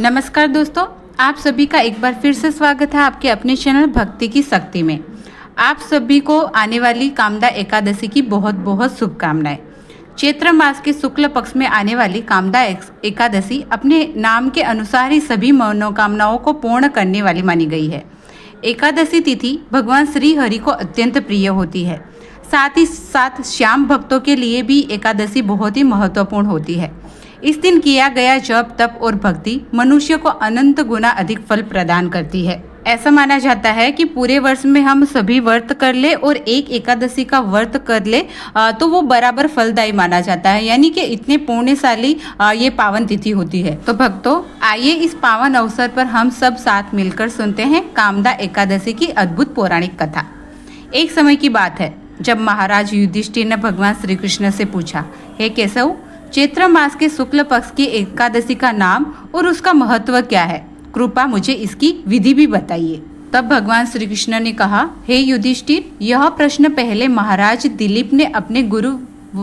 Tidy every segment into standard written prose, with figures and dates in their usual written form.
नमस्कार दोस्तों, आप सभी का एक बार फिर से स्वागत है आपके अपने चैनल भक्ति की शक्ति में। आप सभी को आने वाली कामदा एकादशी की बहुत बहुत शुभकामनाएं। चैत्र मास के शुक्ल पक्ष में आने वाली कामदा एकादशी अपने नाम के अनुसार ही सभी मनोकामनाओं को पूर्ण करने वाली मानी गई है। एकादशी तिथि भगवान श्री हरि को अत्यंत प्रिय होती है। साथ ही साथ श्याम भक्तों के लिए भी एकादशी बहुत ही महत्वपूर्ण होती है। इस दिन किया गया जप, तप और भक्ति मनुष्य को अनंत गुना अधिक फल प्रदान करती है। ऐसा माना जाता है कि पूरे वर्ष में हम सभी व्रत कर ले और एक एकादशी का व्रत कर ले तो वो बराबर फलदायी माना जाता है, यानी कि इतने पुण्यशाली ये पावन तिथि होती है। तो भक्तों, आइए इस पावन अवसर पर हम सब साथ मिलकर सुनते हैं कामदा एकादशी की अद्भुत पौराणिक कथा। एक समय की बात है जब महाराज युधिष्ठिर ने भगवान श्री कृष्ण से पूछा, हे केशव, चैत्र मास के शुक्ल पक्ष की एकादशी का नाम और उसका महत्व क्या है? कृपा मुझे इसकी विधि भी बताइए। तब भगवान श्री कृष्ण ने कहा, हे युधिष्ठिर, यह प्रश्न पहले महाराज दिलीप ने अपने गुरु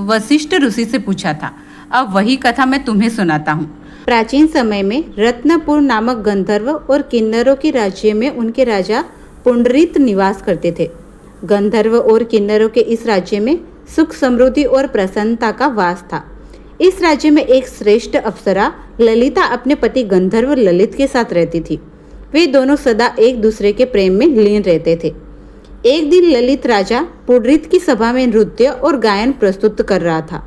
वशिष्ठ ऋषि से पूछा था। अब वही कथा मैं तुम्हें सुनाता हूँ। प्राचीन समय में रत्नपुर नामक गंधर्व और किन्नरों के राज्य में उनके राजा पुंडरीक निवास करते थे। गंधर्व और किन्नरों के इस राज्य में सुख, समृद्धि और प्रसन्नता का वास था। इस राज्य में एक श्रेष्ठ अप्सरा ललिता अपने पति गंधर्व ललित के साथ रहती थी। वे दोनों सदा एक दूसरे के प्रेम में लीन रहते थे। एक दिन ललित राजा पुंडरीक की सभा में नृत्य और गायन प्रस्तुत कर रहा था,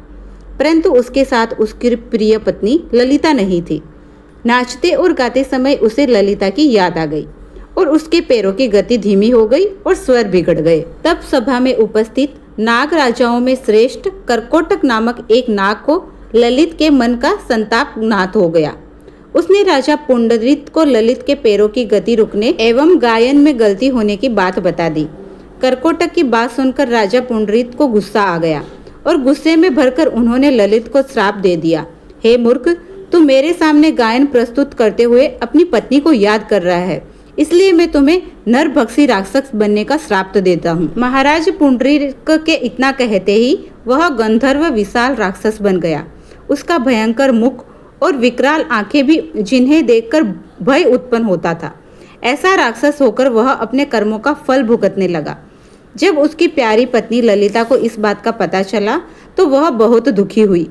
परंतु उसके साथ उसकी प्रिय पत्नी ललिता नहीं थी। नाचते और गाते समय उसे ललिता की याद आ गई और उसके पैरों की गति धीमी हो गई और स्वर बिगड़ गए। तब सभा में उपस्थित नाग राजाओं में श्रेष्ठ कर्कोटक नामक एक नाग को ललित के मन का संताप ज्ञात हो गया। उसने राजा पुंडरीक को ललित के पैरों की गति रुकने एवं गायन में गलती होने की बात बता दी। कर्कोटक की बात सुनकर राजा पुंडरीक को गुस्सा आ गया और गुस्से में भरकर उन्होंने ललित को श्राप दे दिया, हे मूर्ख, तू मेरे सामने गायन प्रस्तुत करते हुए अपनी पत्नी को याद कर रहा है, इसलिए मैं तुम्हें नरभक्षी राक्षस बनने का श्राप देता हूँ। महाराज पुंडरीक के इतना कहते ही वह गंधर्व विशाल राक्षस बन गया। उसका भयंकर मुख और विकराल आंखें भी, जिन्हें देखकर भय उत्पन्न होता था। ऐसा राक्षस होकर वह अपने कर्मों का फल भुगतने लगा। जब उसकी प्यारी पत्नी ललिता को इस बात का पता चला तो वह बहुत दुखी हुई।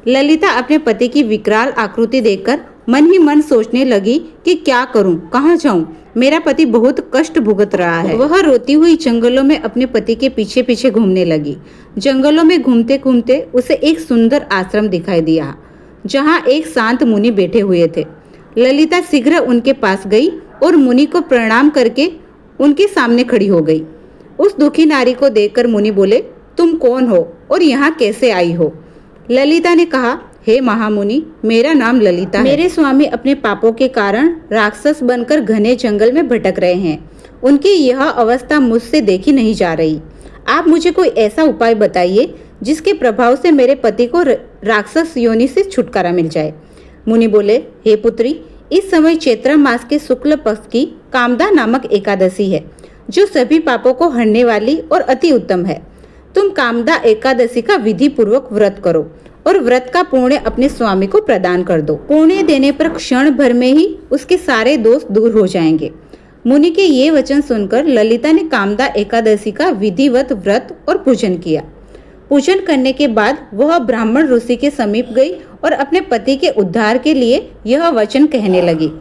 ललिता अपने पति की विकराल आकृति देखकर मन ही मन सोचने लगी कि क्या करूं, कहाँ जाऊं, मेरा पति बहुत कष्ट भुगत रहा है। वह रोती हुई जंगलों में अपने पति के पीछे पीछे घूमने लगी। जंगलों में घूमते घूमते उसे एक सुंदर आश्रम दिखाई दिया, जहाँ एक शांत मुनि बैठे हुए थे। ललिता शीघ्र उनके पास गई और मुनि को प्रणाम करके उनके सामने खड़ी हो गई। उस दुखी नारी को देखकर मुनि बोले, तुम कौन हो और यहाँ कैसे आई हो? ललिता ने कहा, हे महामुनि, मेरा नाम ललिता है। मेरे स्वामी अपने पापों के कारण राक्षस बनकर घने जंगल में भटक रहे हैं। उनकी यह अवस्था मुझसे देखी नहीं जा रही। आप मुझे कोई ऐसा उपाय बताइए जिसके प्रभाव से मेरे पति को राक्षस योनि से छुटकारा मिल जाए। मुनि बोले, हे पुत्री, इस समय चैत्र मास के शुक्ल पक्ष की कामदा नामक एकादशी है, जो सभी पापों को हरने वाली और अति उत्तम है। तुम कामदा एकादशी का विधि पूर्वक व्रत करो और व्रत का पुण्य अपने स्वामी को प्रदान कर दो। पुण्य देने पर क्षण भर में ही उसके सारे दोष दूर हो जाएंगे। मुनि के ये वचन सुनकर ललिता ने कामदा एकादशी का विधिवत व्रत और पूजन किया। पूजन करने के बाद वह ब्राह्मण ऋषि के समीप गई और अपने पति के उद्धार के लिए यह वचन कहने लगी,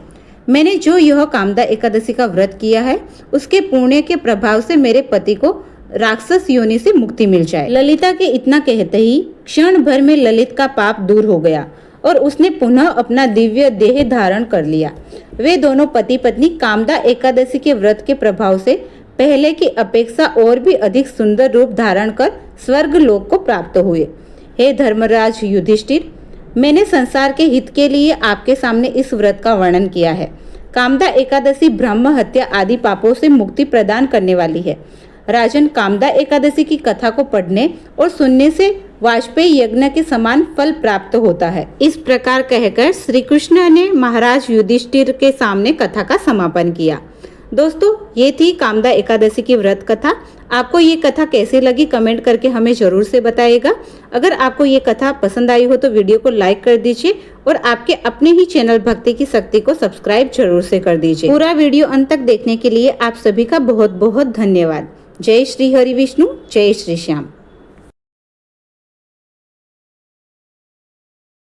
मैंने जो यह कामदा एकादशी का व्रत किया है, उसके पुण्य के प्रभाव से मेरे पति को राक्षस योनि से मुक्ति मिल जाए। ललिता के इतना कहते ही क्षण भर में ललित का पाप दूर हो गया और उसने पुनः अपना दिव्य देह धारण कर लिया। वे दोनों पति पत्नी कामदा एकादशी के व्रत के प्रभाव से पहले की अपेक्षा और भी अधिक सुंदर रूप धारण कर स्वर्ग लोक को प्राप्त हुए। हे धर्मराज युधिष्ठिर, मैंने संसार के हित के लिए आपके सामने इस व्रत का वर्णन किया है। कामदा एकादशी ब्रह्म हत्या आदि पापों से मुक्ति प्रदान करने वाली है। राजन, कामदा एकादशी की कथा को पढ़ने और सुनने से वाजपेयी यज्ञ के समान फल प्राप्त होता है। इस प्रकार कहकर श्री कृष्ण ने महाराज युधिष्ठिर के सामने कथा का समापन किया। दोस्तों, ये थी कामदा एकादशी की व्रत कथा। आपको ये कथा कैसी लगी कमेंट करके हमें जरूर से बताइएगा। अगर आपको ये कथा पसंद आई हो तो वीडियो को लाइक कर दीजिए और आपके अपने ही चैनल भक्ति की शक्ति को सब्सक्राइब जरूर से कर दीजिए। पूरा वीडियो अंत तक देखने के लिए आप सभी का बहुत बहुत धन्यवाद। जय श्री हरि विष्णु, जय श्री श्याम।